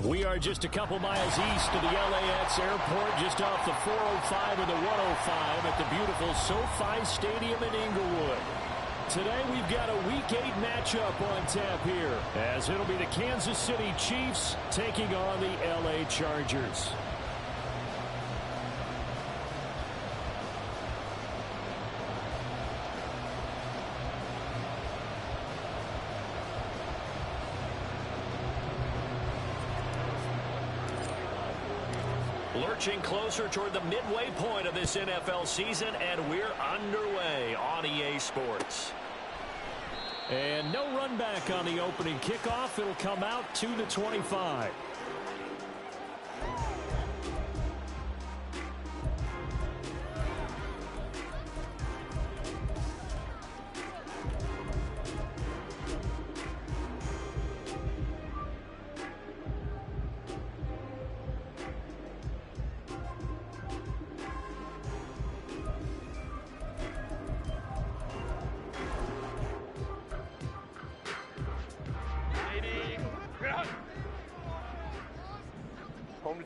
We are just a couple miles east of the LAX airport, just off the 405 and the 105 at the beautiful SoFi Stadium in Inglewood. Today we've got a Week 8 matchup on tap here, as it'll be the Kansas City Chiefs taking on the LA Chargers. Lurching closer toward the midway point of this NFL season, and we're underway on EA Sports. And no run back on the opening kickoff. It'll come out to the 25.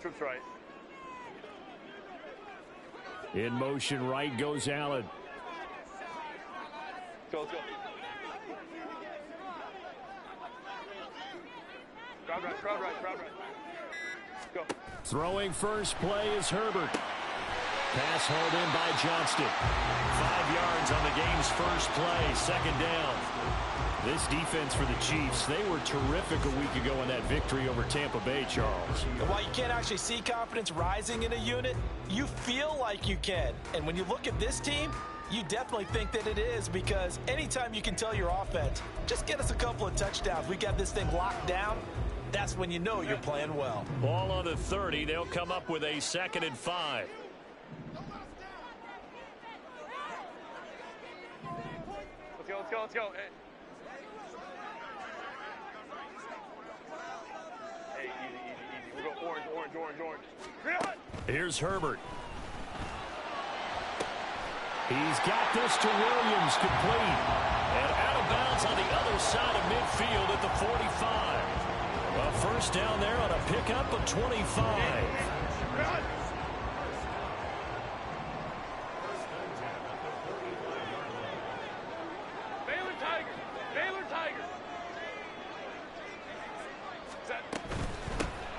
Trips right. In motion right goes Allen. Go, let's go. Crowd right, crowd right, crowd right. Go. Throwing first play is Herbert. Pass hauled in by Johnston. 5 yards on the game's first play, second down. This defense for the Chiefs, they were terrific a week ago in that victory over Tampa Bay, Charles. And while you can't actually see confidence rising in a unit, you feel like you can. And when you look at this team, you definitely think that it is, because anytime you can tell your offense, just get us a couple of touchdowns, we got this thing locked down, that's when you know you're playing well. Ball on the 30. They'll come up with a 2nd and 5. Let's go, let's go, let's go. Hey, easy. We'll go orange. Here's Herbert. He's got this to Williams, complete. And out of bounds on the other side of midfield at the 45. Well, first down there on a pickup of 25.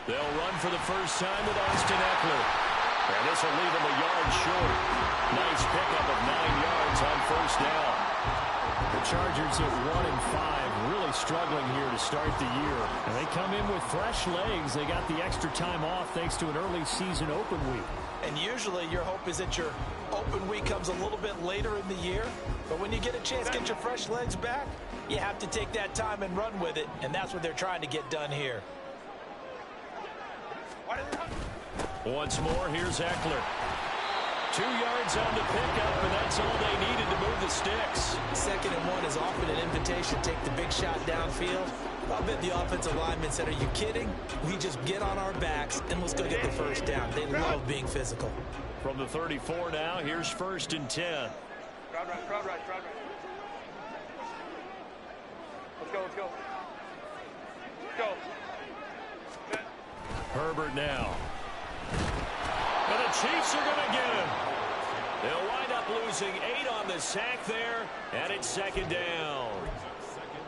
They'll run for the first time with Austin Eckler. And this will leave him a yard short. Nice pickup of 9 yards on first down. The Chargers at 1-5, really struggling here to start the year. And they come in with fresh legs. They got the extra time off thanks to an early season open week. And usually your hope is that your open week comes a little bit later in the year. But when you get a chance to get your fresh legs back, you have to take that time and run with it. And that's what they're trying to get done here. Once more, here's Eckler. 2 yards on the pickup, and that's all they needed to move the sticks. 2nd and 1 is often an invitation to take the big shot downfield. I bet the offensive lineman said, are you kidding? We just get on our backs, and let's go get the first down. They love being physical. From the 34 now, here's 1st and 10. Crowd right. Let's go. Herbert now. And the Chiefs are going to get him. They'll wind up losing 8 on the sack there, and it's 2nd down.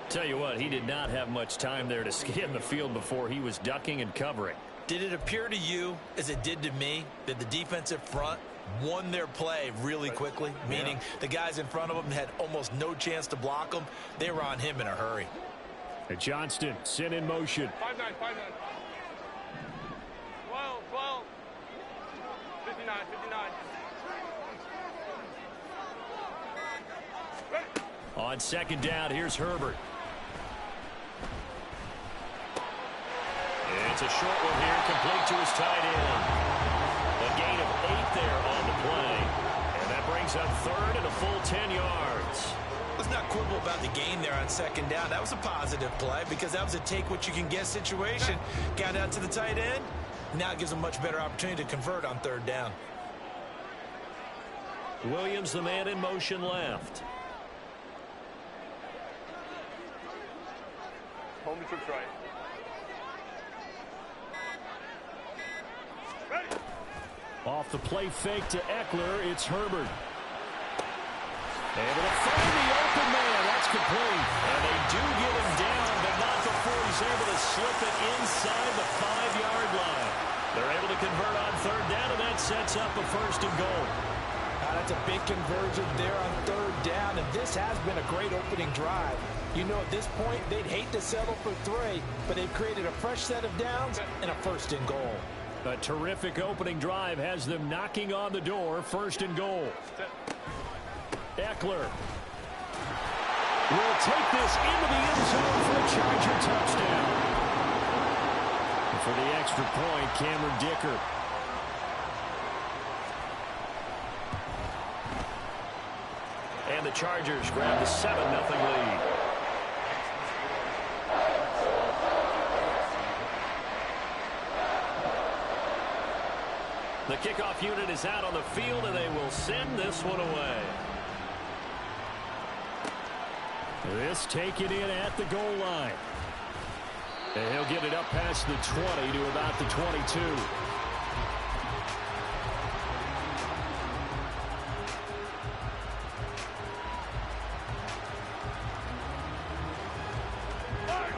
Tell you what, he did not have much time there to scan the field before he was ducking and covering. Did it appear to you, as it did to me, that the defensive front won their play really quickly? Meaning the guys in front of them had almost no chance to block them. They were on him in a hurry. And Johnston sent in motion. 5-9. 12. 59. On 2nd down, here's Herbert. It's a short one here, complete to his tight end. A gain of 8 there on the play. And that brings up 3rd and a full 10 yards. Let's not quibble about the gain there on 2nd down. That was a positive play because that was a take-what-you-can-get situation. Got out to the tight end. Now it gives them a much better opportunity to convert on 3rd down. Williams, the man in motion left. Home trips right. Off the play fake to Eckler, it's Herbert. Able to find the open man. That's complete. And they do get him down, but not before he's able to slip it inside the 5-yard line. They're able to convert on third down, and that sets up a first and goal. That's a big conversion there on third down, and this has been a great opening drive. You know, at this point, they'd hate to settle for 3, but they've created a fresh set of downs and a first and goal. A terrific opening drive has them knocking on the door. First and goal. Eckler will take this into the end zone for a Charger touchdown. And for the extra point, Cameron Dicker. And the Chargers grab the 7-0 lead. The kickoff unit is out on the field, and they will send this one away. This taken in at the goal line. And he'll get it up past the 20 to about the 22.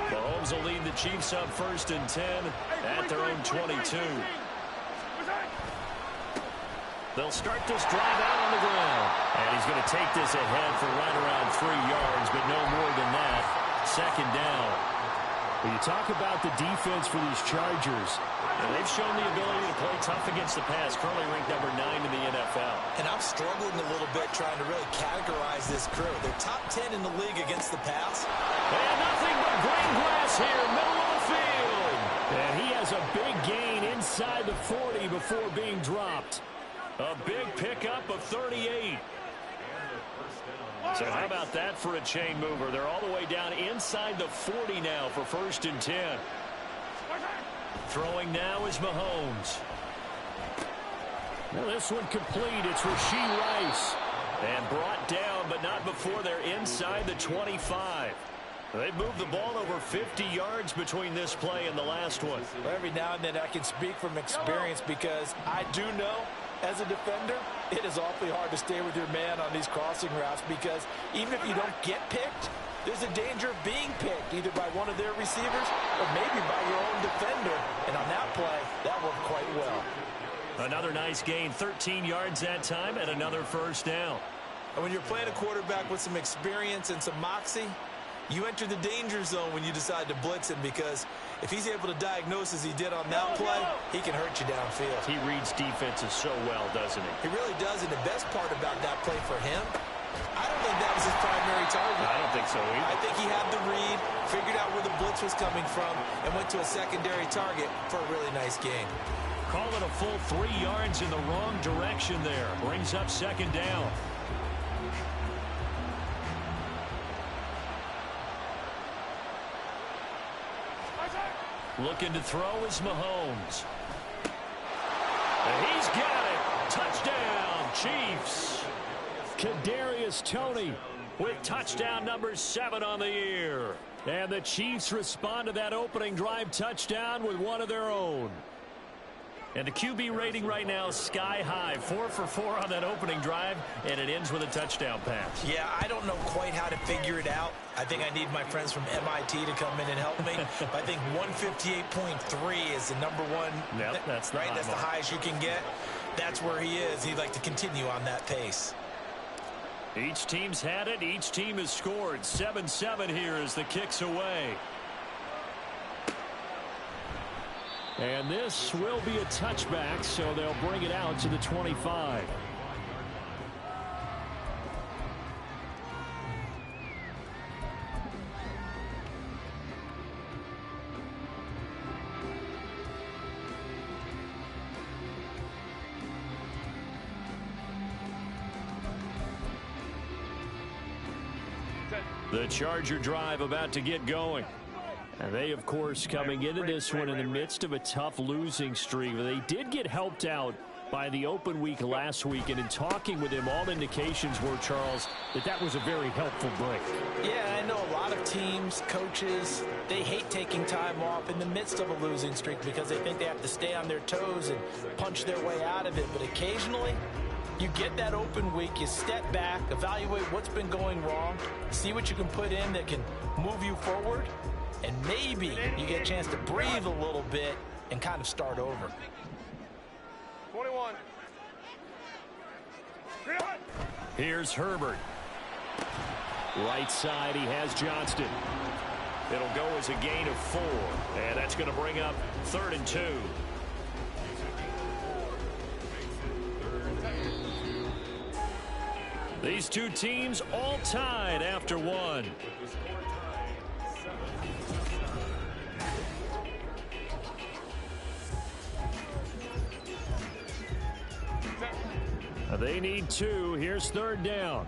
Mahomes will lead the Chiefs up 1st and 10 at their own 22. They'll start this drive out on the ground. And he's going to take this ahead for right around 3 yards, but no more than that. Second down. When you talk about the defense for these Chargers, they've shown the ability to play tough against the pass, currently ranked number 9 in the NFL. And I'm struggling a little bit trying to really categorize this crew. They're top 10 in the league against the pass. And nothing but green grass here, middle of the field. And he has a big gain inside the 40 before being dropped. A big pickup of 38. So how about that for a chain mover? They're all the way down inside the 40 now for 1st and 10. Throwing now is Mahomes. Well, this one complete. It's Rashee Rice. And brought down, but not before they're inside the 25. They've moved the ball over 50 yards between this play and the last one. Well, every now and then I can speak from experience because I do know as a defender, it is awfully hard to stay with your man on these crossing routes because even if you don't get picked, there's a danger of being picked either by one of their receivers or maybe by your own defender. And on that play, that worked quite well. Another nice gain, 13 yards that time, and another first down. And when you're playing a quarterback with some experience and some moxie, you enter the danger zone when you decide to blitz him because if he's able to diagnose as he did on that play, he can hurt you downfield. He reads defenses so well, doesn't he? He really does, and the best part about that play for him, I don't think that was his primary target. I don't think so either. I think he had the read, figured out where the blitz was coming from, and went to a secondary target for a really nice gain. Call it a full 3 yards in the wrong direction there. Brings up second down. Looking to throw is Mahomes. And he's got it. Touchdown, Chiefs. Kadarius Toney with touchdown number 7 on the year. And the Chiefs respond to that opening drive touchdown with one of their own. And the QB rating right now is sky high. 4 for 4 on that opening drive, and it ends with a touchdown pass. Yeah, I don't know quite how to figure it out. I think I need my friends from MIT to come in and help me. I think 158.3 is the number one. Yep, that's the right. That's the highest you can get. That's where he is. He'd like to continue on that pace. Each team's had it. Each team has scored. 7-7 here as the kick's away. And this will be a touchback, so they'll bring it out to the 25. The Charger drive about to get going. And they, of course, coming into this one in the midst of a tough losing streak. They did get helped out by the open week last week. And in talking with him, all indications were, Charles, that was a very helpful break. Yeah, I know a lot of teams, coaches, they hate taking time off in the midst of a losing streak because they think they have to stay on their toes and punch their way out of it. But occasionally, you get that open week, you step back, evaluate what's been going wrong, see what you can put in that can move you forward, and maybe you get a chance to breathe a little bit and kind of start over. 21. Here's Herbert. Right side, he has Johnston. It'll go as a gain of 4, and that's going to bring up 3rd and 2. These two teams all tied after 1. They need 2. Here's 3rd down.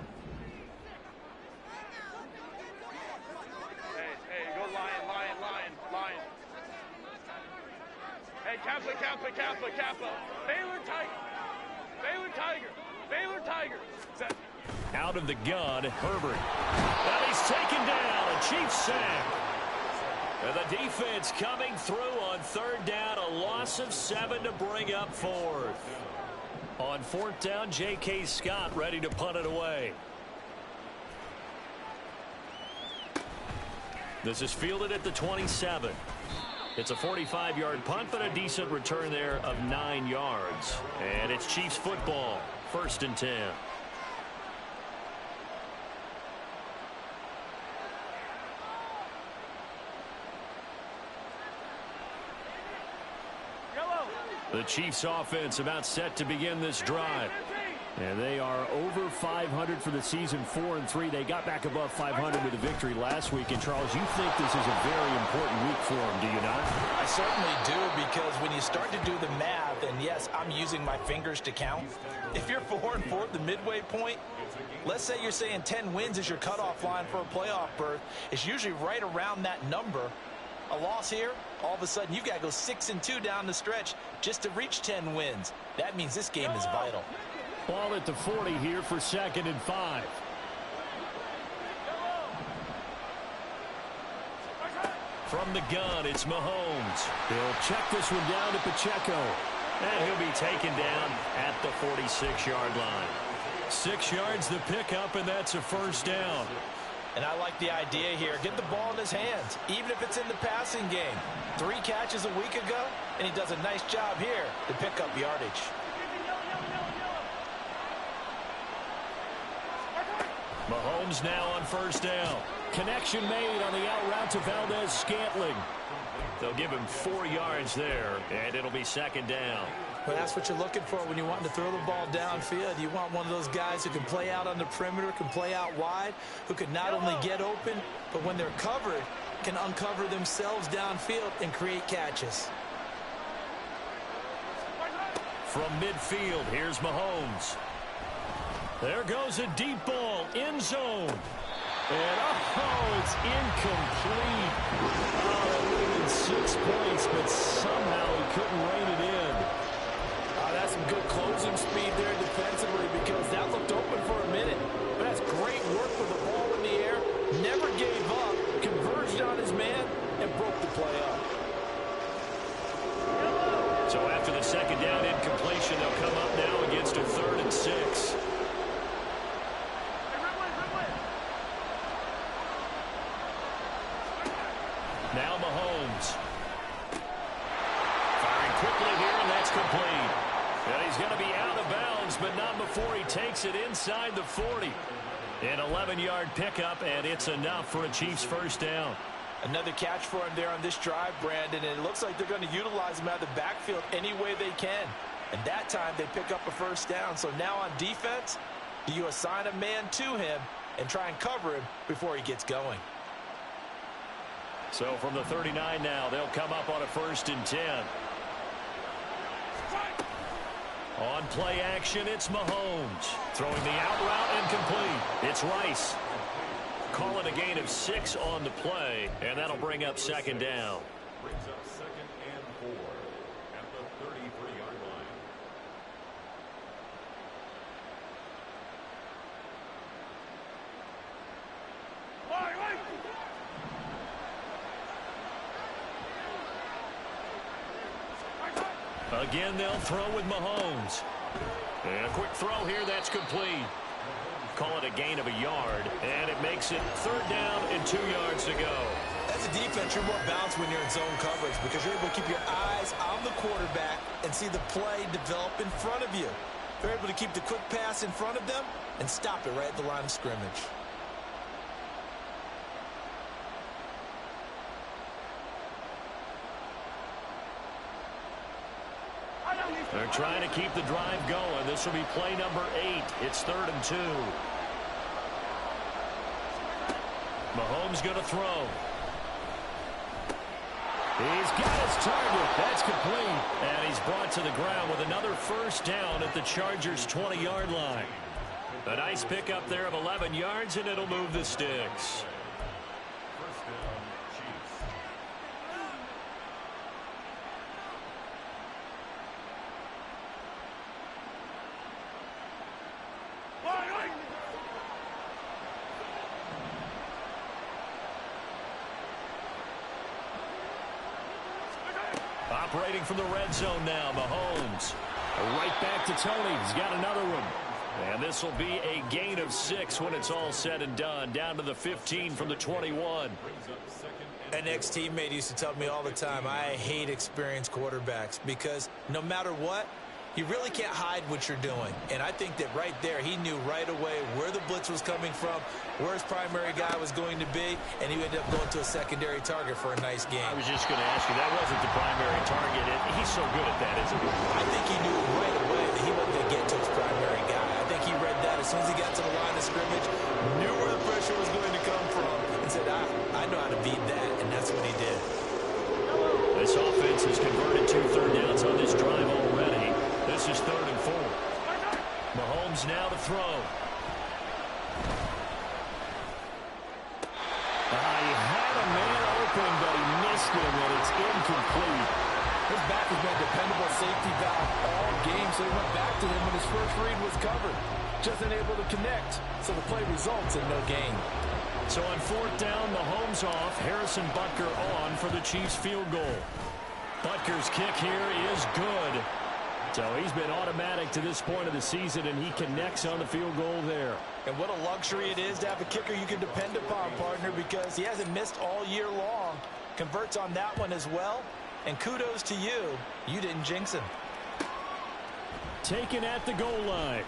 Hey, go Lion. Hey, Kappa. Baylor Tiger. Set. Out of the gun, Herbert. And he's taken down. A Chiefs sack. And the defense coming through on 3rd down. A loss of 7 to bring up 4th. On 4th down, J.K. Scott ready to punt it away. This is fielded at the 27. It's a 45-yard punt, but a decent return there of 9 yards. And it's Chiefs football, 1st and 10. The Chiefs offense about set to begin this drive. And they are over 500 for the season, 4-3. They got back above 500 with a victory last week. And, Charles, you think this is a very important week for them, do you not? I certainly do, because when you start to do the math, and yes, I'm using my fingers to count. If you're 4-4 at the midway point, let's say you're saying 10 wins is your cutoff line for a playoff berth. It's usually right around that number. A loss here, all of a sudden you've got to go 6-2 down the stretch just to reach 10 wins. That means this game is vital. Ball at the 40 here for 2nd and 5. From the gun, it's Mahomes. He'll check this one down to Pacheco. And he'll be taken down at the 46-yard line. 6 yards the pickup, and that's a 1st down. And I like the idea here. Get the ball in his hands, even if it's in the passing game. 3 catches a week ago, and he does a nice job here to pick up yardage. Mahomes now on 1st down. Connection made on the out route to Valdez-Scantling. They'll give him 4 yards there, and it'll be 2nd down. Well, that's what you're looking for when you want to throw the ball downfield. You want one of those guys who can play out on the perimeter, can play out wide, who can not only get open, but when they're covered, can uncover themselves downfield and create catches. From midfield, here's Mahomes. There goes a deep ball, end zone. And, it's incomplete. Oh, that would have been 6 points, but somehow he couldn't rein it in. That's some good closing speed there defensively, because that looked open for a minute. But that's great work with the ball in the air. Never gave up, converged on his man, and broke the play up. So after the 2nd down incompletion, they'll come up now against a 3rd and 6. Now Mahomes. Firing quickly here, and that's complete. And he's going to be out of bounds, but not before he takes it inside the 40. An 11-yard pickup, and it's enough for a Chiefs 1st down. Another catch for him there on this drive, Brandon, and it looks like they're going to utilize him out of the backfield any way they can. And that time they pick up a 1st down. So now on defense, do you assign a man to him and try and cover him before he gets going? So from the 39 now, they'll come up on a 1st and 10. On play action, it's Mahomes. Throwing the out route incomplete. It's Rice. Call it a gain of 6 on the play, and that'll bring up 2nd down. Brings up 2nd and 4 at the 33-yard line. Again, they'll throw with Mahomes. And a quick throw here, that's complete. Call it a gain of a yard, and it makes it 3rd down and 2 yards to go. As a defense, you're more balanced when you're in zone coverage because you're able to keep your eyes on the quarterback and see the play develop in front of you. They're able to keep the quick pass in front of them and stop it right at the line of scrimmage. They're trying to keep the drive going. This will be play number 8. It's 3rd and 2. Mahomes going to throw. He's got his target. That's complete. And he's brought to the ground with another 1st down at the Chargers' 20-yard line. A nice pickup there of 11 yards, and it'll move the sticks. Operating from the red zone now, Mahomes. Right back to Tony. He's got another one. And this will be a gain of 6 when it's all said and done. Down to the 15 from the 21. An ex-teammate used to tell me all the time, I hate experienced quarterbacks because no matter what, you really can't hide what you're doing. And I think that right there, he knew right away where the blitz was coming from, where his primary guy was going to be, and he ended up going to a secondary target for a nice game. I was just going to ask you, that wasn't the primary target. He's so good at that, isn't he? I think he knew right away that he wasn't going to get to his primary guy. I think he read that as soon as he got to the line of scrimmage, knew where the pressure was going to come from, and said, I know how to beat that, and that's what he did. This offense has converted 2 third downs on this drive already. This is 3rd and 4. Mahomes now to throw. He had a man open, but he missed him, and it's incomplete. His back has been a dependable safety valve all game, so he went back to him when his first read was covered. Just unable to connect, so the play results in no gain. So on 4th down, Mahomes off, Harrison Butker on for the Chiefs field goal. Butker's kick here is good. So he's been automatic to this point of the season, and he connects on the field goal there. And what a luxury it is to have a kicker you can depend upon, partner, because he hasn't missed all year long. Converts on that one as well. And kudos to you. You didn't jinx him. Taken at the goal line.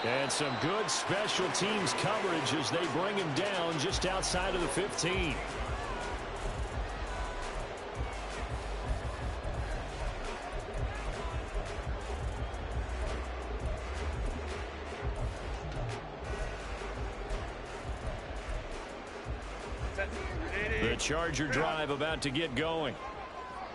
And some good special teams coverage as they bring him down just outside of the 15. The Charger drive about to get going.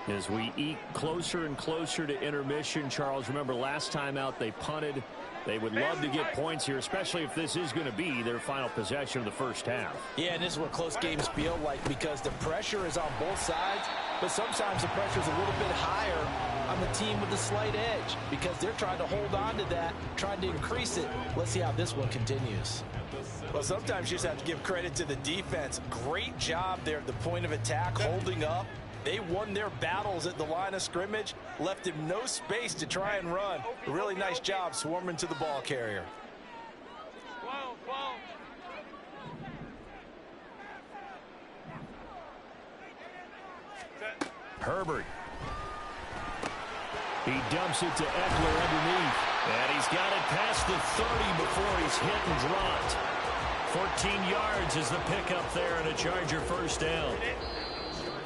As we eke closer and closer to intermission, Charles, remember last time out they punted. They would love to get points here, especially if this is going to be their final possession of the first half. Yeah, and this is what close games feel like because the pressure is on both sides, but sometimes the pressure is a little bit higher on the team with the slight edge because they're trying to hold on to that, trying to increase it. Let's see how this one continues. Well, sometimes you just have to give credit to the defense. Great job there at the point of attack, holding up. They won their battles at the line of scrimmage, left him no space to try and run. A really nice job swarming to the ball carrier. Herbert. He dumps it to Eckler underneath. And he's got it past the 30 before he's hit and dropped. 14 yards is the pickup there and a Charger first down.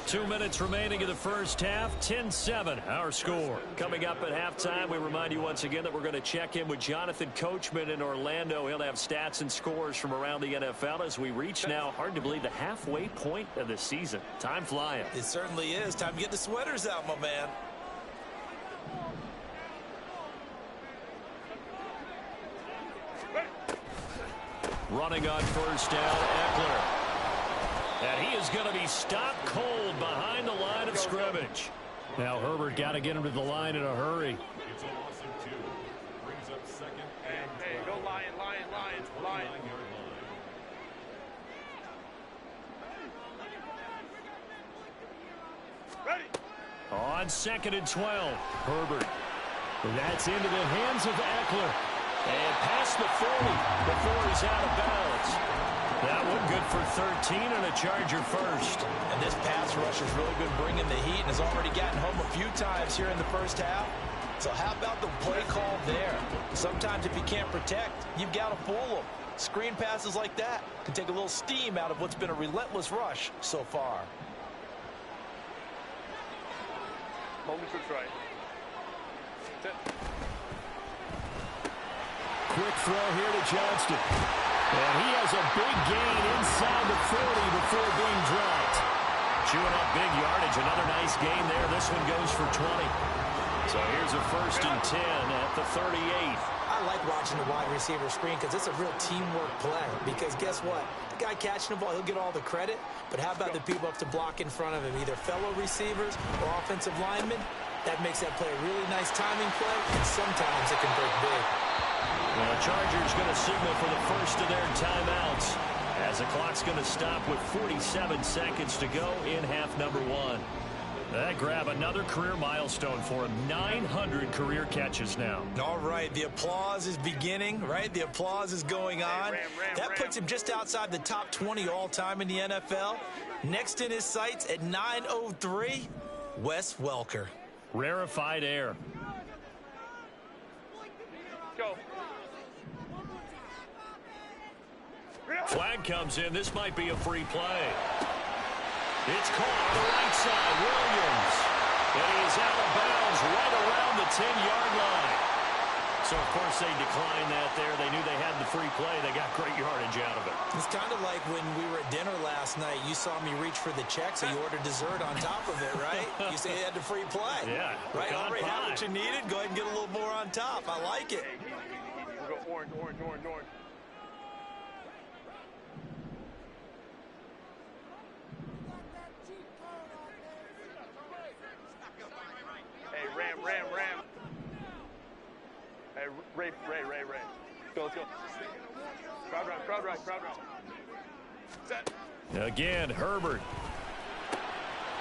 2 minutes remaining in the first half. 10-7 our score. Coming up at halftime, we remind you once again that we're going to check in with Jonathan Coachman in Orlando. He'll have stats and scores from around the NFL as we reach now, hard to believe, the halfway point of the season. Time flying. It certainly is. Time to get the sweaters out, my man. Running on first down, Eckler. And he is going to be stopped cold behind the line of scrimmage. Now Herbert got to get him to the line in a hurry. It's a loss of 2. Brings up 2nd and Hey, go Lion. Ready. On on 2nd and 12. Herbert. That's into the hands of Eckler. And past the 40 before he's out of bounds. That one good for 13 and a Charger first. And this pass rush has really been bringing the heat and has already gotten home a few times here in the first half. So how about the play call there? Sometimes if you can't protect, you've got to fool them. Screen passes like that can take a little steam out of what's been a relentless rush so far. Hold the troops right. Sit. Quick throw here to Johnston. And he has a big gain inside the 40 before being dropped. Chewing up big yardage. Another nice gain there. This one goes for 20. So here's a 1st and 10 at the 38. I like watching the wide receiver screen because it's a real teamwork play. Because guess what? The guy catching the ball, he'll get all the credit. But how about the people up to block in front of him, either fellow receivers or offensive linemen? That makes that play a really nice timing play, and sometimes it can break big. Well, the Chargers going to signal for the first of their timeouts as the clock's going to stop with 47 seconds to go in half number 1. That grab another career milestone for him. 900 career catches now. All right, the applause is beginning, right? The applause is going on. That puts him just outside the top 20 all-time in the NFL. Next in his sights at 9:03, Wes Welker. Rarefied air. Go. Flag comes in. This might be a free play. It's caught on the right side. Williams. And he's out of bounds right around the 10-yard line. So, of course, they declined that there. They knew they had the free play. They got great yardage out of it. It's kind of like when we were at dinner last night. You saw me reach for the check, so you ordered dessert on top of it, right? You say you had the free play. Yeah. Right? Already had what you needed. Go ahead and get a little more on top. I like it. We'll go orange, orange, orange, orange. Hey, Ram. Hey, Ray. Go, let's go. Crowd right. Set. Again, Herbert.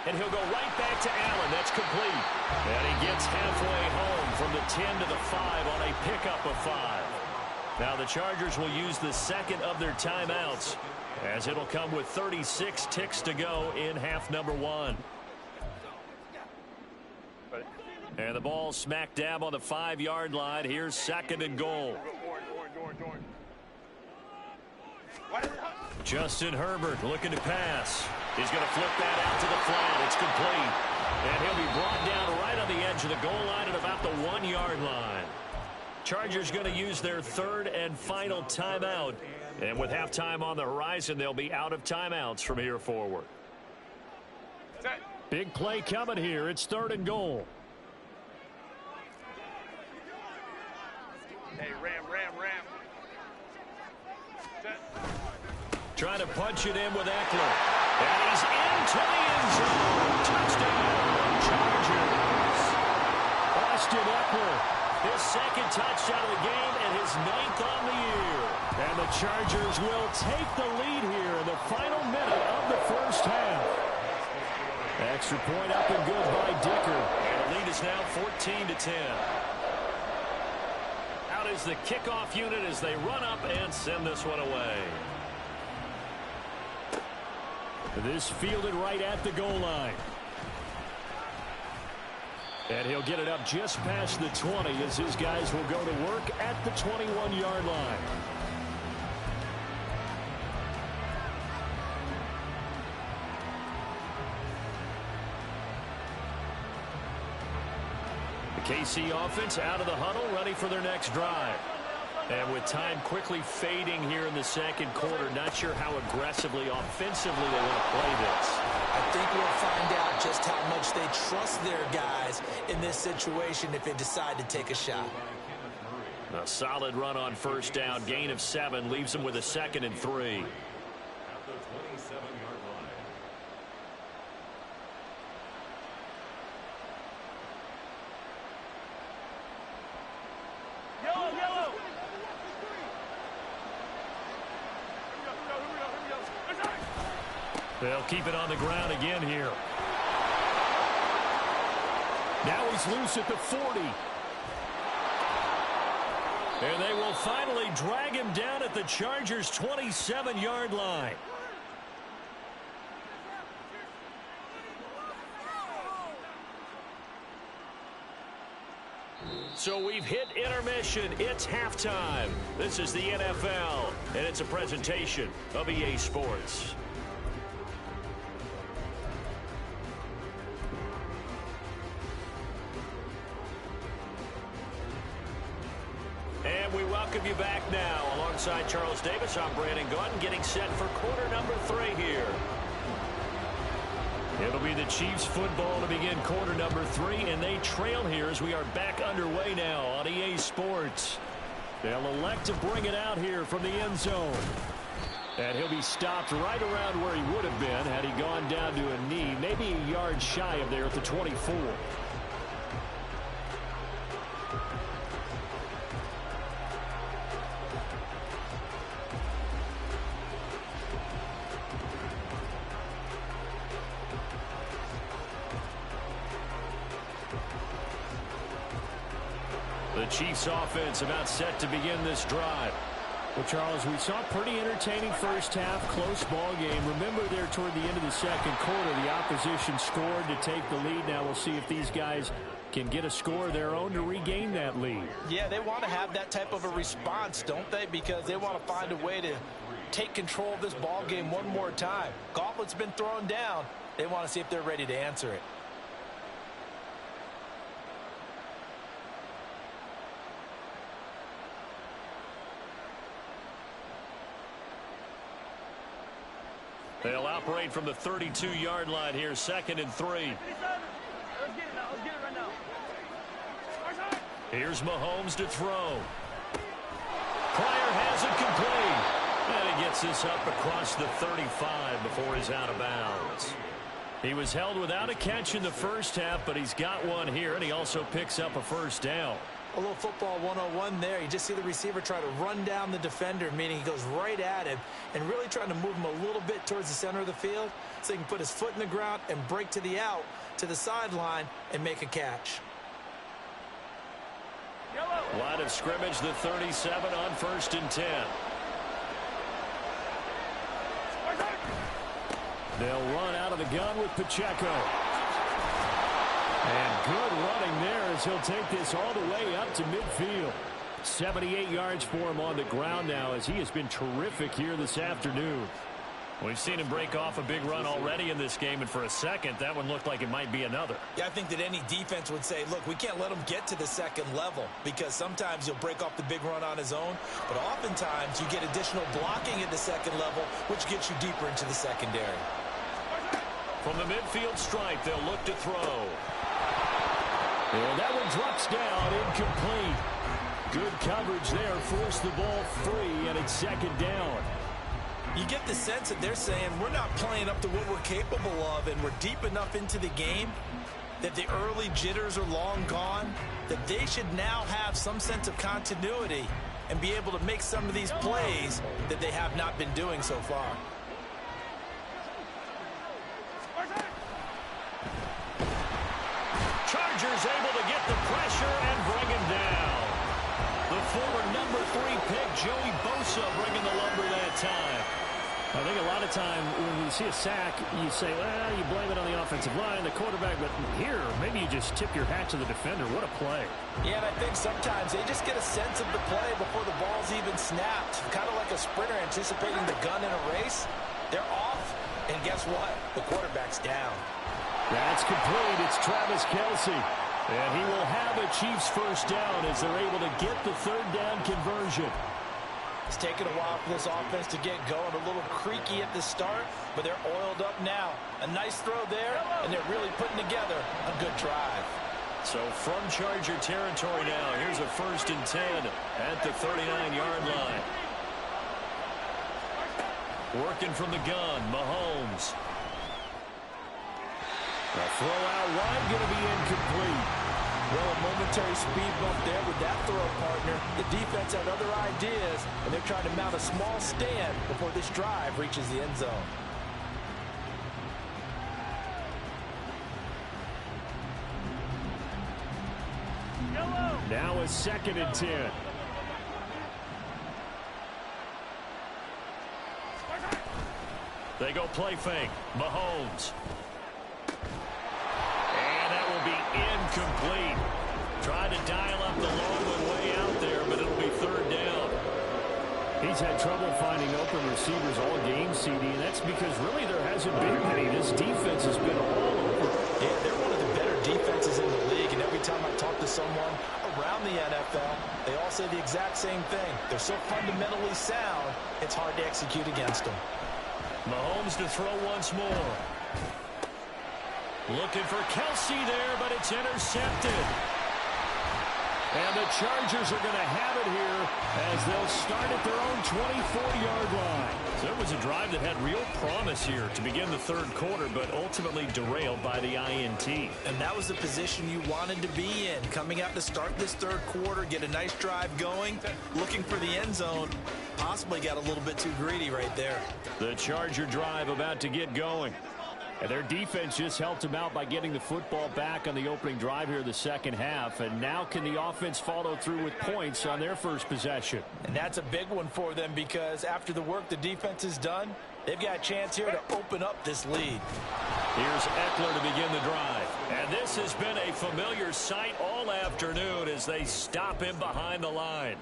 And he'll go right back to Allen. That's complete. And he gets halfway home from the 10 to the 5 on a pickup of 5. Now the Chargers will use the second of their timeouts, as it'll come with 36 ticks to go in half number 1. And the ball smack dab on the 5-yard line. Here's 2nd and goal. Orange. Justin Herbert looking to pass. He's going to flip that out to the flat. It's complete. And he'll be brought down right on the edge of the goal line at about the 1-yard line. Chargers going to use their 3rd and final timeout. And with halftime on the horizon, they'll be out of timeouts from here forward. Big play coming here. It's 3rd and goal. Hey, Ram. Trying to punch it in with Eckler. And he's into the end zone. Touchdown, Chargers. Austin Eckler, his 2nd touchdown of the game and his 9th on the year. And the Chargers will take the lead here in the final minute of the first half. Extra point up and good by Dicker. And the lead is now 14-10. Out is the kickoff unit as they run up and send this one away. This fielded right at the goal line. And he'll get it up just past the 20 as his guys will go to work at the 21-yard line. The KC offense out of the huddle, ready for their next drive. And with time quickly fading here in the 2nd quarter, not sure how aggressively, offensively they want to play this. I think we'll find out just how much they trust their guys in this situation if they decide to take a shot. A solid run on 1st down, gain of 7, leaves them with a 2nd and 3. They'll keep it on the ground again here. Now he's loose at the 40. And they will finally drag him down at the Chargers' 27-yard line. So we've hit intermission. It's halftime. This is the NFL, and it's a presentation of EA Sports. And we welcome you back now. Alongside Charles Davis, I'm Brandon Gunn, getting set for quarter number 3 here. It'll be the Chiefs football to begin quarter number 3, and they trail here as we are back underway now on EA Sports. They'll elect to bring it out here from the end zone. And he'll be stopped right around where he would have been had he gone down to a knee, maybe a yard shy of there at the 24. The Chiefs offense about set to begin this drive. Well, Charles, we saw a pretty entertaining first half, close ball game. Remember there toward the end of the second quarter, the opposition scored to take the lead. Now we'll see if these guys can get a score of their own to regain that lead. Yeah, they want to have that type of a response, don't they? Because they want to find a way to take control of this ball game one more time. Gauntlet's been thrown down. They want to see if they're ready to answer it. They'll operate from the 32-yard line here, 2nd and 3. Let's get it now. Let's get it right now. Here's Mahomes to throw. Pryor has it complete. And he gets this up across the 35 before he's out of bounds. He was held without a catch in the first half, but he's got one here, and he also picks up a first down. A little football 101 there. You just see the receiver try to run down the defender, meaning he goes right at him and really trying to move him a little bit towards the center of the field so he can put his foot in the ground and break to the out, to the sideline, and make a catch. Line of scrimmage, the 37 on 1st and 10. They'll run out of the gun with Pacheco. And good running there as he'll take this all the way up to midfield. 78 yards for him on the ground now as he has been terrific here this afternoon. We've seen him break off a big run already in this game, and for a second, that one looked like it might be another. Yeah, I think that any defense would say, look, we can't let him get to the second level because sometimes he'll break off the big run on his own, but oftentimes you get additional blocking at the second level, which gets you deeper into the secondary. From the midfield stripe, they'll look to throw. And that one drops down, incomplete. Good coverage there, forced the ball free, and it's 2nd down. You get the sense that they're saying we're not playing up to what we're capable of, and we're deep enough into the game that the early jitters are long gone, that they should now have some sense of continuity and be able to make some of these plays that they have not been doing so far. Chargers able to get the pressure and bring him down. The former number 3 pick, Joey Bosa, bringing the lumber that time. I think a lot of time when you see a sack, you say, well, you blame it on the offensive line, the quarterback, but here, maybe you just tip your hat to the defender. What a play. Yeah, and I think sometimes they just get a sense of the play before the ball's even snapped. Kind of like a sprinter anticipating the gun in a race. They're off, and guess what? The quarterback's down. That's complete. It's Travis Kelce. And he will have a Chiefs first down as they're able to get the 3rd down conversion. It's taken a while for this offense to get going. A little creaky at the start, but they're oiled up now. A nice throw there, and they're really putting together a good drive. So from Charger territory now, here's a 1st and 10 at the 39-yard line. Working from the gun, Mahomes. The throw out wide going to be incomplete. Well, a momentary speed bump there with that throw partner. The defense had other ideas, and they're trying to mount a small stand before this drive reaches the end zone. Now a 2nd and 10. They go play fake. Mahomes. And that will be incomplete. Trying to dial up the long one way out there, but it'll be 3rd down. He's had trouble finding open receivers all game, CD, and that's because really there hasn't been any. This defense has been all over. Yeah, they're one of the better defenses in the league, and every time I talk to someone around the NFL, they all say the exact same thing. They're so fundamentally sound, it's hard to execute against them. Mahomes to throw once more. Looking for Kelsey there, but it's intercepted. And the Chargers are going to have it here as they'll start at their own 24-yard line. So it was a drive that had real promise here to begin the 3rd quarter, but ultimately derailed by the INT. And that was the position you wanted to be in. Coming out to start this 3rd quarter, get a nice drive going, looking for the end zone. Possibly got a little bit too greedy right there. The Charger drive about to get going. And their defense just helped them out by getting the football back on the opening drive here in the 2nd half. And now can the offense follow through with points on their first possession? And that's a big one for them because after the work the defense has done, they've got a chance here to open up this lead. Here's Eckler to begin the drive. And this has been a familiar sight all afternoon as they stop him behind the line.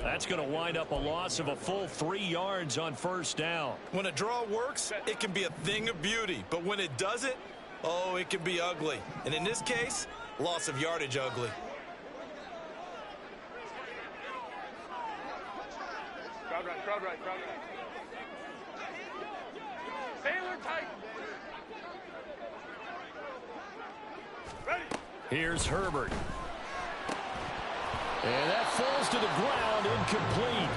That's going to wind up a loss of a full 3 yards on 1st down. When a draw works, it can be a thing of beauty. But when it doesn't, oh, it can be ugly. And in this case, loss of yardage ugly. Crowd right, crowd right, crowd right. Taylor tight. Ready. Here's Herbert. And that falls to the ground, incomplete.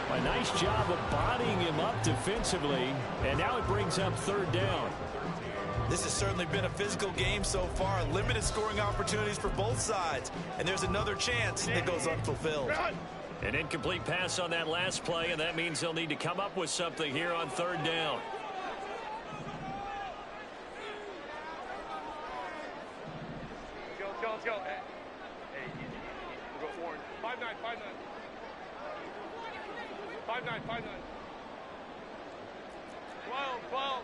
A nice job of bodying him up defensively, and now it brings up 3rd down. This has certainly been a physical game so far. Limited scoring opportunities for both sides. And there's another chance that goes unfulfilled. An incomplete pass on that last play, and that means they'll need to come up with something here on 3rd down. Let's go, let's go. Hey, easy. We'll go orange. 5-9, 5-9. 5-9, 5-9. 12.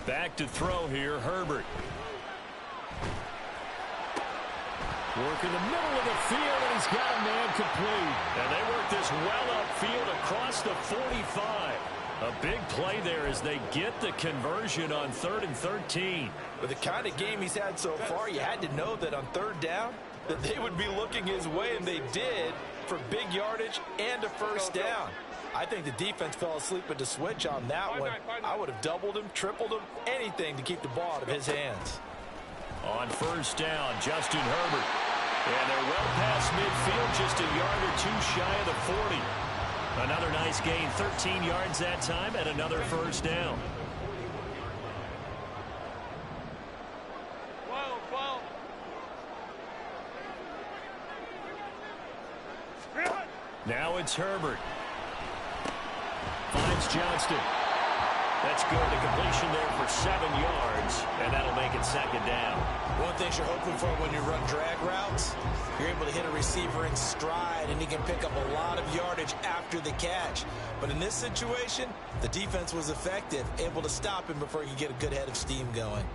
Back to throw here, Herbert. Work in the middle of the field, and he's got a man complete. And they work this well upfield across the 45. A big play there as they get the conversion on 3rd and 13. With the kind of game he's had so far, you had to know that on 3rd down, that they would be looking his way, and they did, for big yardage and a 1st down. I think the defense fell asleep at the switch on that one. I would have doubled him, tripled him, anything to keep the ball out of his hands. On 1st down, Justin Herbert. And they're well past midfield, just a yard or 2 shy of the 40. Another nice gain, 13 yards that time, and another 1st down. 12. Now it's Herbert. Finds Johnston. That's good. The completion there for 7 yards, and that'll make it 2nd down. One thing you're hoping for when you run drag routes, you're able to hit a receiver in stride, and he can pick up a lot of yardage after the catch. But in this situation, the defense was effective, able to stop him before he could get a good head of steam going.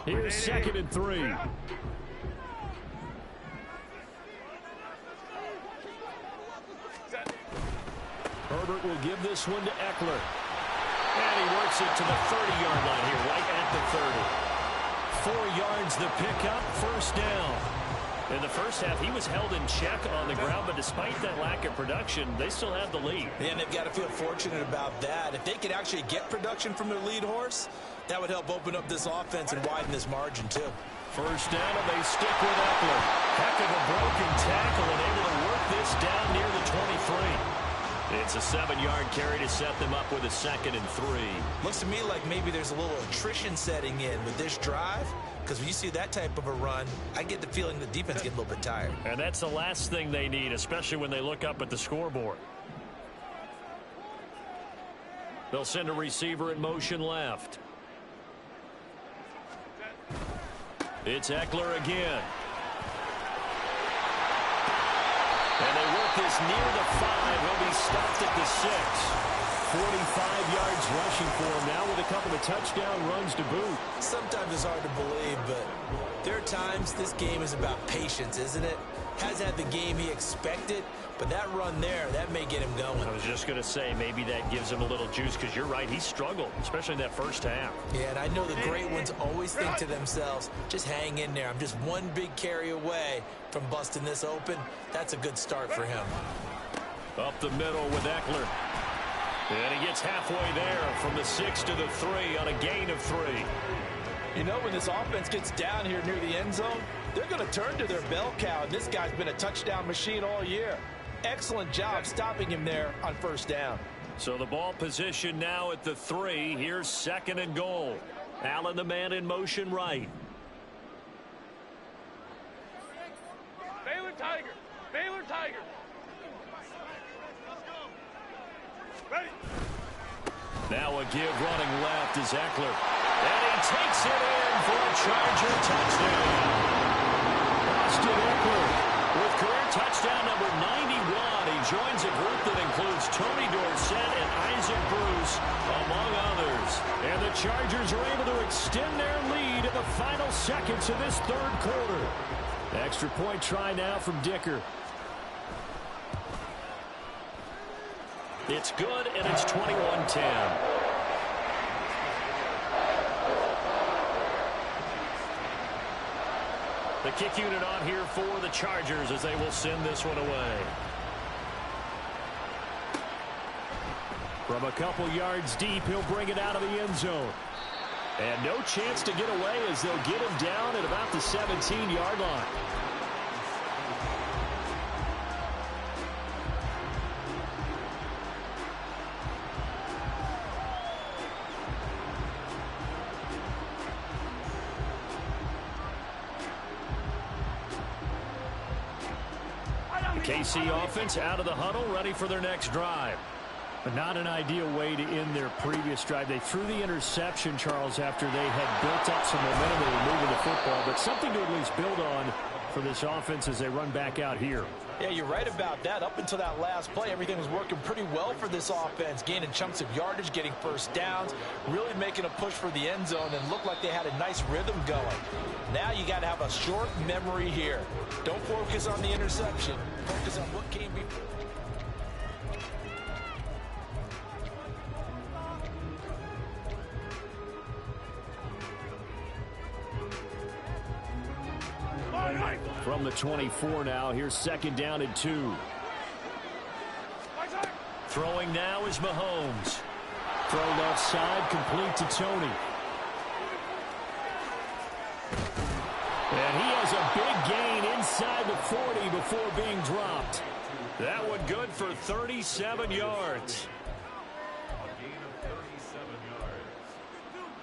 Here's 2nd and 3. Herbert will give this one to Eckler. And he works it to the 30-yard line here, right at the 30. 4 yards the pickup, 1st down. In the first half, he was held in check on the ground, but despite that lack of production, they still have the lead. Yeah, and they've got to feel fortunate about that. If they could actually get production from their lead horse, that would help open up this offense and widen this margin, too. 1st down, and they stick with Eckler. Heck of a broken tackle, and able to work this down near the 23. It's a 7-yard carry to set them up with a 2nd and 3. Looks to me like maybe there's a little attrition setting in with this drive, because when you see that type of a run, I get the feeling the defense gets a little bit tired. And that's the last thing they need, especially when they look up at the scoreboard. They'll send a receiver in motion left. It's Eckler again. And they work this near the 5. He'll be stopped at the 6. 45 yards rushing for him now with a couple of touchdown runs to boot. Sometimes it's hard to believe, but there are times this game is about patience, isn't it? Hasn't had the game he expected, but that run there, that may get him going. I was just going to say, maybe that gives him a little juice, because you're right, he struggled, especially in that first half. Yeah, and I know the great ones always think to themselves, just hang in there. I'm just one big carry away from busting this open. That's a good start for him. Up the middle with Eckler. And he gets halfway there from the 6 to the 3 on a gain of 3. You know, when this offense gets down here near the end zone, they're going to turn to their bell cow, and this guy's been a touchdown machine all year. Excellent job stopping him there on first down. So the ball position now at the 3. Here's 2nd and goal. Allen, the man in motion right. Baylor Tiger. Baylor Tiger. Ready. Now a give running left is Eckler. And he takes it in for a Charger touchdown. Austin Eckler with career touchdown number 91. He joins a group that includes Tony Dorsett and Isaac Bruce, among others. And the Chargers are able to extend their lead in the final seconds of this third quarter. Extra point try now from Dicker. It's good, and it's 21-10. The kick unit on here for the Chargers as they will send this one away. From a couple yards deep, he'll bring it out of the end zone. And no chance to get away as they'll get him down at about the 17-yard line. KC offense out of the huddle, ready for their next drive. But not an ideal way to end their previous drive. They threw the interception, Charles, after they had built up some momentum. They were moving the football, but something to at least build on for this offense as they run back out here. Yeah, you're right about that. Up until that last play, everything was working pretty well for this offense, gaining chunks of yardage, getting first downs, really making a push for the end zone, and looked like they had a nice rhythm going. Now you got to have a short memory here. Don't focus on the interception. Focus on what came before. From the 24 now, here's 2nd down and 2. Throwing now is Mahomes. Throw left side, complete to Tony. And he has a big gain inside the 40 before being dropped. That one good for 37 yards. A gain of 37 yards.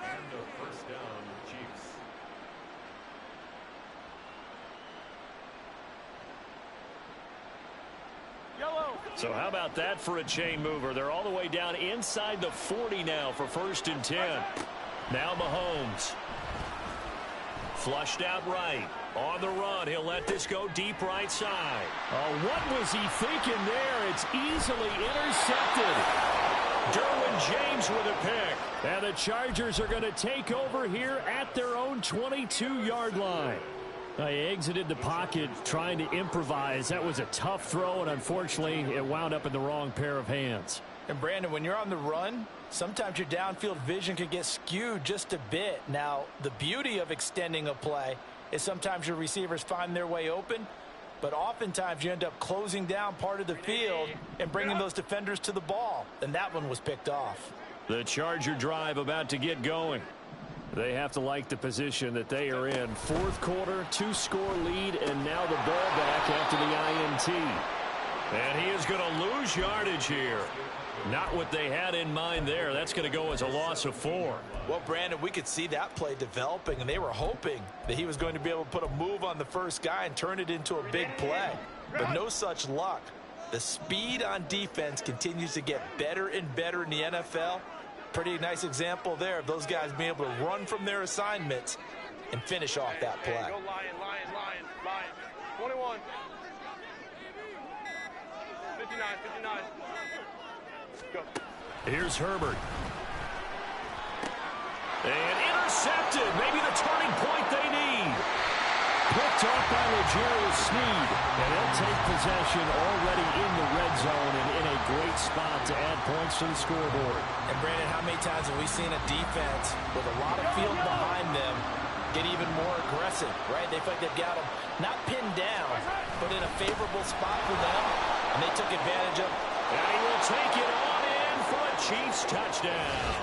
And a first down, Chiefs. So how about that for a chain mover? They're all the way down inside the 40 now for 1st and 10. Now Mahomes. Flushed out right. On the run, he'll let this go deep right side. Oh, what was he thinking there? It's easily intercepted. Derwin James with a pick. And the Chargers are going to take over here at their own 22-yard line. He exited the pocket trying to improvise. That was a tough throw, and unfortunately, it wound up in the wrong pair of hands. And Brandon, when you're on the run, sometimes your downfield vision can get skewed just a bit. Now, the beauty of extending a play is sometimes your receivers find their way open, but oftentimes you end up closing down part of the field and bringing those defenders to the ball, and that one was picked off. The Charger drive about to get going. They have to like the position that they are in. 4th quarter, 2-score lead, and now the ball back after the INT. And he is going to lose yardage here. Not what they had in mind there. That's going to go as a loss of 4. Well, Brandon, we could see that play developing, and they were hoping that he was going to be able to put a move on the first guy and turn it into a big play. But no such luck. The speed on defense continues to get better and better in the NFL, Pretty nice example there of those guys being able to run from their assignments and finish off that play. Go Lion. 21. 59. Go. Here's Herbert. And intercepted. Maybe the turning point they need. Picked off by L'Jarius Sneed. And they'll take possession already in the red zone and in a great spot to add points to the scoreboard. And Brandon, how many times have we seen a defense with a lot of field behind them get even more aggressive, right? They feel like they've got them not pinned down, but in a favorable spot for them, and they took advantage of it. And he will take it on in for a Chiefs touchdown.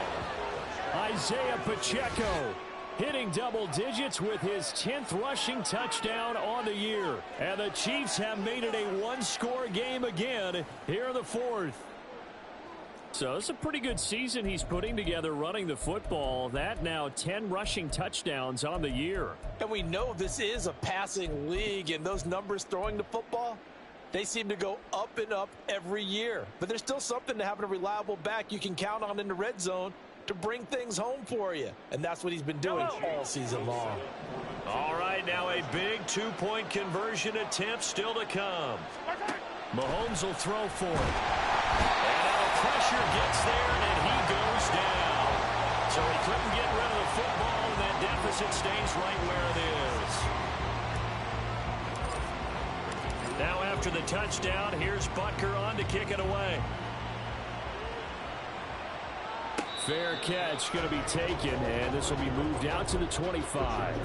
Isaiah Pacheco hitting double digits with his 10th rushing touchdown on the year. And the Chiefs have made it a one-score game again here in the fourth. So it's a pretty good season he's putting together running the football. That now 10 rushing touchdowns on the year. And we know this is a passing league, and those numbers throwing the football, they seem to go up and up every year. But there's still something to having a reliable back you can count on in the red zone to bring things home for you. And that's what he's been doing all season long. All right, now a big two-point conversion attempt still to come. Mahomes will throw for it. And now pressure gets there, and he goes down. So he couldn't get rid of the football, and that deficit stays right where it is. Now after the touchdown, here's Butker on to kick it away. Fair catch going to be taken, and this will be moved out to the 25.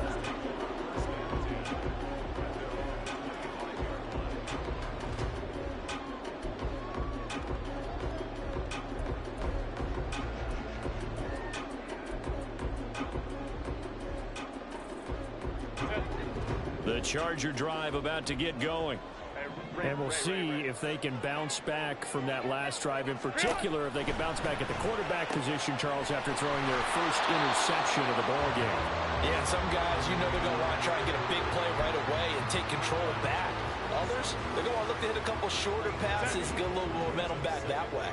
The Charger drive about to get going. And we'll see if they can bounce back from that last drive, in particular if they can bounce back at the quarterback position, Charles, after throwing their first interception of the ball game. Yeah, some guys, you know they're going to want to try and get a big play right away and take control back. Others, they're going to want to look to hit a couple shorter passes, get a little momentum back that way.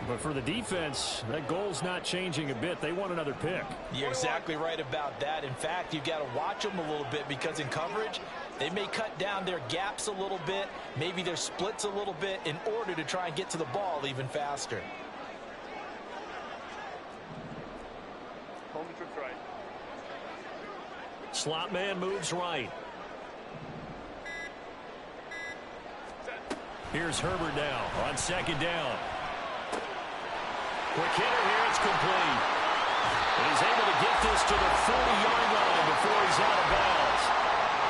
But for the defense, that goal's not changing a bit. They want another pick. You're exactly right about that. In fact, you've got to watch them a little bit because in coverage, they may cut down their gaps a little bit, maybe their splits a little bit in order to try and get to the ball even faster. Home trips right. Slot man moves right. Here's Herbert now on second down. Quick hitter here, it's complete. And he's able to get this to the 40-yard line before he's out of bounds.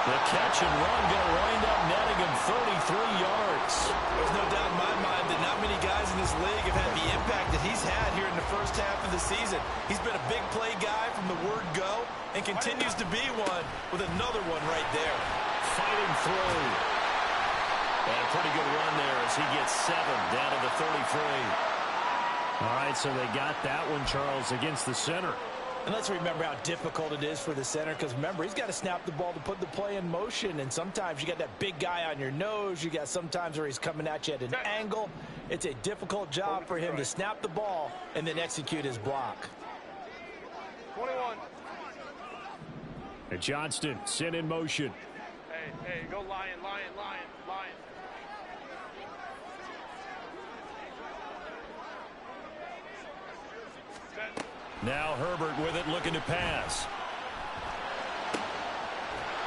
The catch and run going to wind up netting him 33 yards. There's no doubt in my mind that not many guys in this league have had the impact that he's had here in the first half of the season. He's been a big play guy from the word go and continues to be one with another one right there. Fighting through. And a pretty good run there as he gets 7 down to the 33. All right, so they got that one, Charles, against the center. And let's remember how difficult it is for the center because, remember, he's got to snap the ball to put the play in motion. And sometimes you got that big guy on your nose. You got sometimes where he's coming at you at an angle. It's a difficult job for him to snap the ball and then execute his block. 21. And Johnston sent in motion. Hey, go Lion. Now Herbert with it, looking to pass.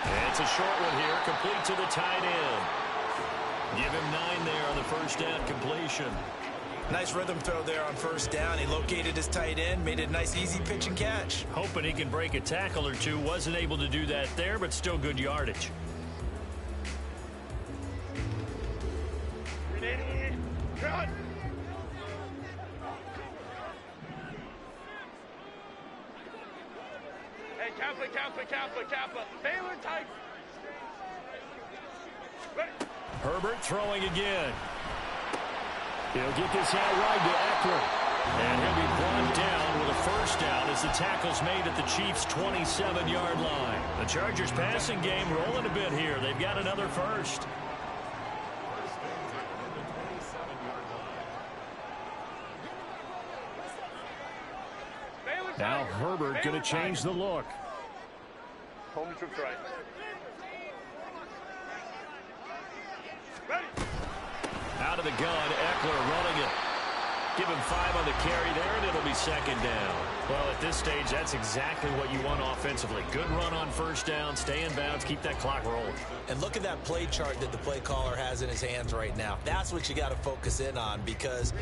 And it's a short one here, complete to the tight end. Give him 9 there on the first down completion. Nice rhythm throw there on first down. He located his tight end, made it a nice easy pitch and catch. Hoping he can break a tackle or two. Wasn't able to do that there, but still good yardage. Cut. Hey, Kappa. Baylor tight. Ready. Herbert throwing again. He'll get this out wide to Eckler. And he'll be brought down with a first down as the tackle's made at the Chiefs' 27-yard line. The Chargers passing game rolling a bit here. They've got another first. Now Herbert going to change the look. Home troops right. Out of the gun, Eckler running it. Give him 5 on the carry there, and it'll be second down. Well, at this stage, that's exactly what you want offensively. Good run on first down, stay in bounds, keep that clock rolling. And look at that play chart that the play caller has in his hands right now. That's what you got to focus in on, because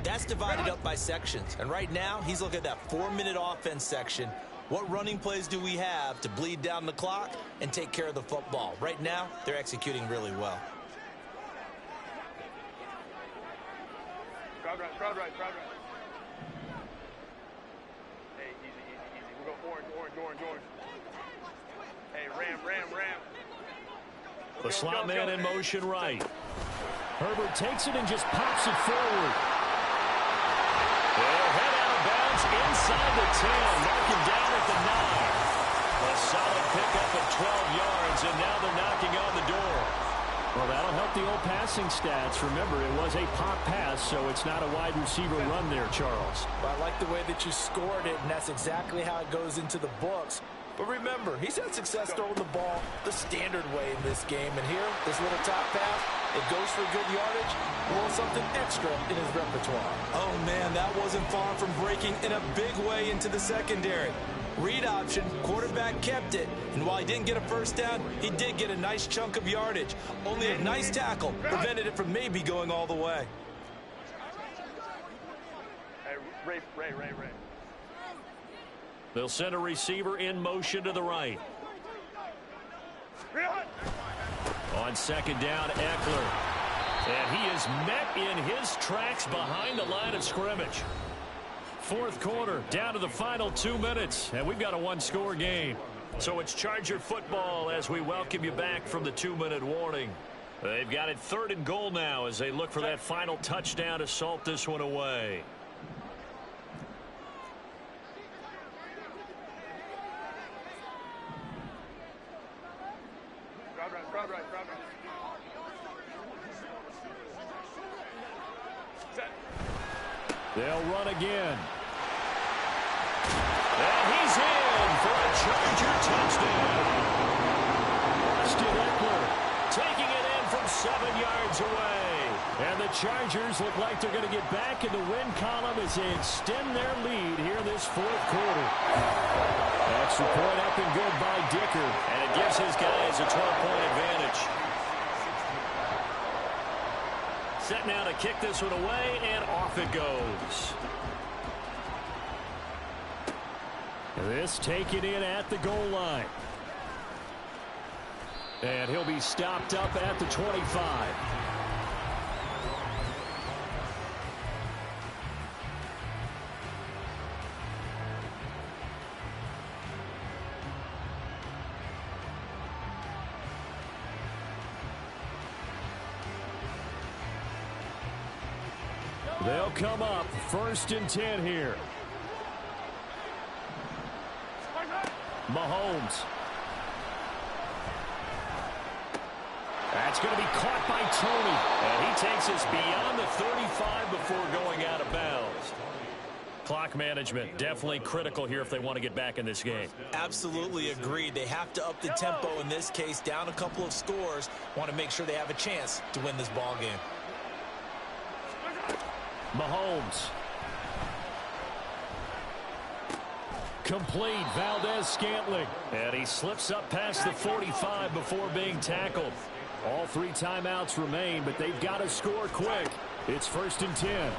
that's divided up by sections. And right now, he's looking at that 4-minute offense section. What running plays do we have to bleed down the clock and take care of the football? Right now, they're executing really well. Crowd right. Hey, easy. We'll go orange. Hey, ram. The slot man in motion right. Herbert takes it and just pops it forward. They'll head out of bounds inside the 10. Mark him down at the 9. A solid pickup of 12 yards, and now they're knocking on the door. Well, that'll help the old passing stats. Remember, it was a pop pass, so it's not a wide receiver run there, Charles. Well, I like the way that you scored it, and that's exactly how it goes into the books. But remember, he's had success throwing the ball the standard way in this game. And here, this little top pass, it goes for good yardage, a little something extra in his repertoire. Oh, man, that wasn't far from breaking in a big way into the secondary. Read option, quarterback kept it, and while he didn't get a first down, he did get a nice chunk of yardage. Only a nice tackle prevented it from maybe going all the way. Hey, Ray. They'll send a receiver in motion to the right. On second down, Eckler. And he is met in his tracks behind the line of scrimmage. Fourth quarter, down to the final 2 minutes, and we've got a one-score game. So it's Charger football as we welcome you back from the 2-minute warning. They've got it 3rd and goal now as they look for that final touchdown to salt this one away. Crowd right. Set. They'll run again. And he's in for a Charger touchdown. Austin Eckler Taking it in from 7 yards away. And the Chargers look like they're going to get back in the win column as they extend their lead here this fourth quarter. Extra point up and good by Dicker. And it gives his guys a 12-point advantage. Set now to kick this one away, and off it goes. This taken in at the goal line. And he'll be stopped up at the 25. They'll come up 1st and 10 here. Mahomes. That's going to be caught by Tony. And he takes us beyond the 35 before going out of bounds. Clock management definitely critical here if they want to get back in this game. Absolutely agreed. They have to up the tempo in this case, down a couple of scores. Want to make sure they have a chance to win this ball game. Mahomes. Complete. Valdez-Scantling. And he slips up past the 45 before being tackled. All 3 timeouts remain, but they've got to score quick. It's 1st and 10.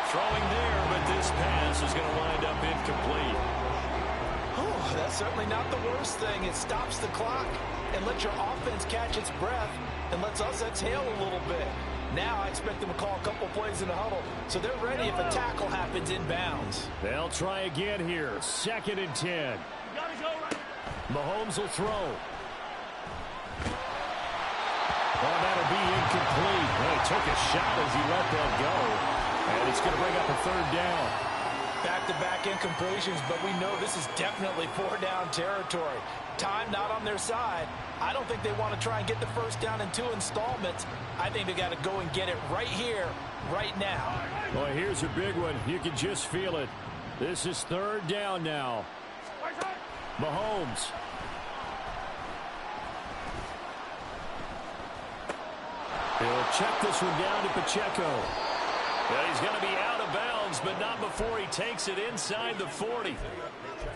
Throwing there, but this pass is going to wind up incomplete. Oh, that's certainly not the worst thing. It stops the clock and lets your offense catch its breath and lets us exhale a little bit. Now I expect them to call a couple plays in the huddle, so they're ready if a tackle happens in bounds. They'll try again here. 2nd and 10. Mahomes will throw. Oh, that'll be incomplete. Well, he took a shot as he let that go. And it's going to bring up a 3rd down. Back-to-back incompletions, but we know this is definitely four-down territory. Time not on their side. I don't think they want to try and get the first down in 2 installments. I think they got to go and get it right here, right now. Well, here's a big one. You can just feel it. This is 3rd down now. Mahomes. He'll check this one down to Pacheco. Well, he's going to be out of bounds, but not before he takes it inside the 40.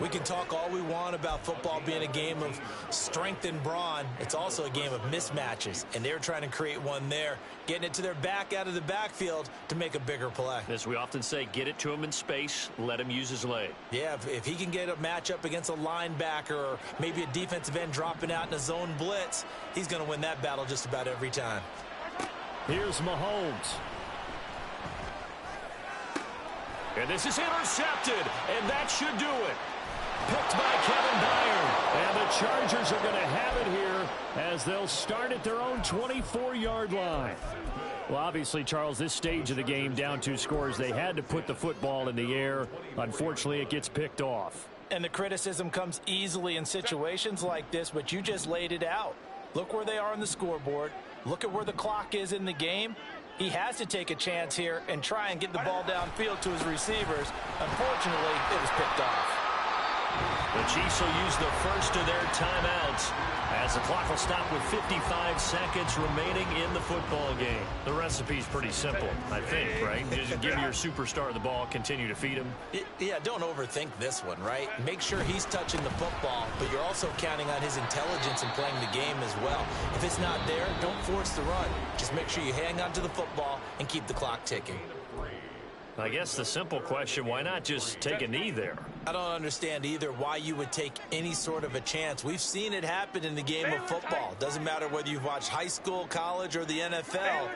We can talk all we want about football being a game of strength and brawn. It's also a game of mismatches, and they're trying to create one there, getting it to their back out of the backfield to make a bigger play. As we often say, get it to him in space, let him use his leg. Yeah, if he can get a matchup against a linebacker or maybe a defensive end dropping out in a zone blitz, he's going to win that battle just about every time. Here's Mahomes. And this is intercepted, and that should do it. Picked by Kevin Byard. And the Chargers are going to have it here as they'll start at their own 24-yard line. Well, obviously, Charles, this stage of the game, down 2 scores, they had to put the football in the air. Unfortunately, it gets picked off. And the criticism comes easily in situations like this, but you just laid it out. Look where they are on the scoreboard. Look at where the clock is in the game. He has to take a chance here and try and get the ball downfield to his receivers. Unfortunately, it was picked off. The Chiefs will use the first of their timeouts as the clock will stop with 55 seconds remaining in the football game. The recipe's pretty simple, I think, right? Just give your superstar the ball, continue to feed him. Yeah, don't overthink this one, right? Make sure he's touching the football, but you're also counting on his intelligence in playing the game as well. If it's not there, don't force the run. Just make sure you hang on to the football and keep the clock ticking. I guess the simple question, why not just take a knee there? I don't understand either why you would take any sort of a chance. We've seen it happen in the game of football. Doesn't matter whether you've watched high school, college, or the NFL.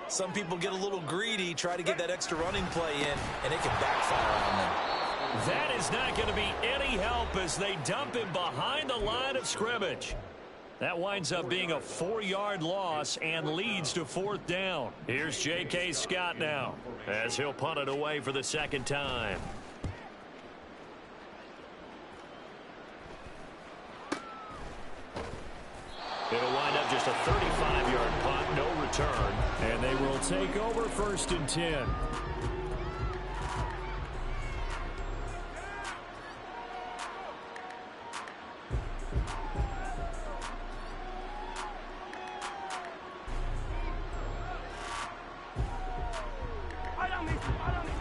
Some people get a little greedy, try to get that extra running play in, and it can backfire on them. That is not going to be any help as they dump him behind the line of scrimmage. That winds up being a 4-yard loss and leads to 4th down. Here's J.K. Scott now as he'll punt it away for the 2nd time. It'll wind up just a 35-yard punt, no return. And they will take over 1st and 10.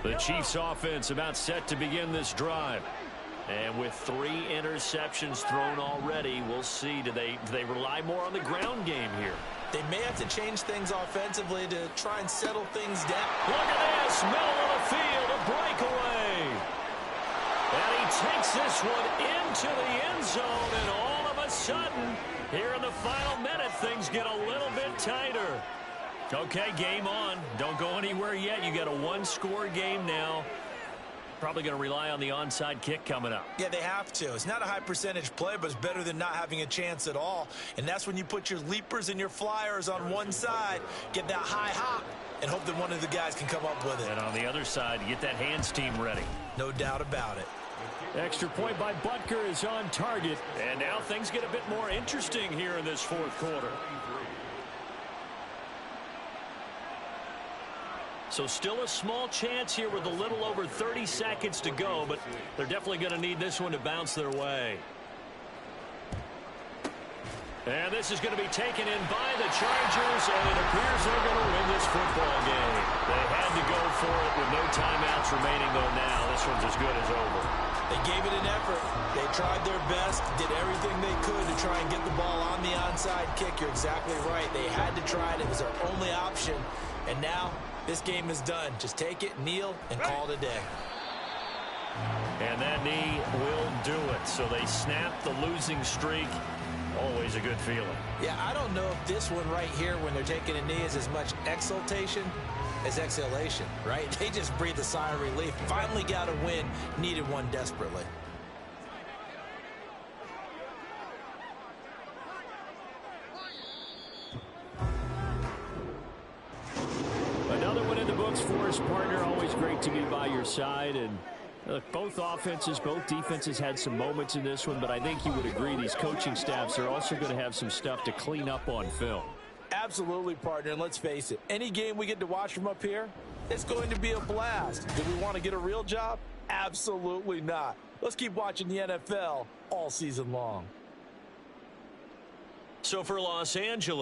The Chiefs offense about set to begin this drive. And with 3 interceptions thrown already, we'll see. Do they rely more on the ground game here? They may have to change things offensively to try and settle things down. Look at this, middle of the field, a breakaway. And he takes this one into the end zone, and all of a sudden, here in the final minute, things get a little bit tighter. Okay, game on. Don't go anywhere yet. You got a 1-score game now. Probably going to rely on the onside kick coming up. Yeah, they have to. It's not a high percentage play, but it's better than not having a chance at all. And that's when you put your leapers and your flyers on one side, get that high hop, and hope that one of the guys can come up with it. And on the other side, you get that hands team ready. No doubt about it. Extra point by Butker is on target. And now things get a bit more interesting here in this 4th quarter. So still a small chance here with a little over 30 seconds to go, but they're definitely going to need this one to bounce their way. And this is going to be taken in by the Chargers, and it appears they're going to win this football game. They had to go for it with no timeouts remaining, though now this one's as good as over. They gave it an effort. They tried their best, did everything they could to try and get the ball on the onside kick. You're exactly right. They had to try it. It was their only option. And now this game is done. Just take it, kneel, and call it a day. And that knee will do it. So they snap the losing streak. Always a good feeling. Yeah, I don't know if this one right here, when they're taking a knee, is as much exultation as exhalation, right? They just breathe a sigh of relief. Finally got a win. Needed one desperately. Another one in the books for us, partner. Always great to be by your side. And Look, both offenses, both defenses had some moments in this one, but I think you would agree these coaching staffs are also going to have some stuff to clean up on film. Absolutely, partner, and let's face it, any game we get to watch from up here, it's going to be a blast. Do we want to get a real job? Absolutely not. Let's keep watching the NFL all season long. So for Los Angeles,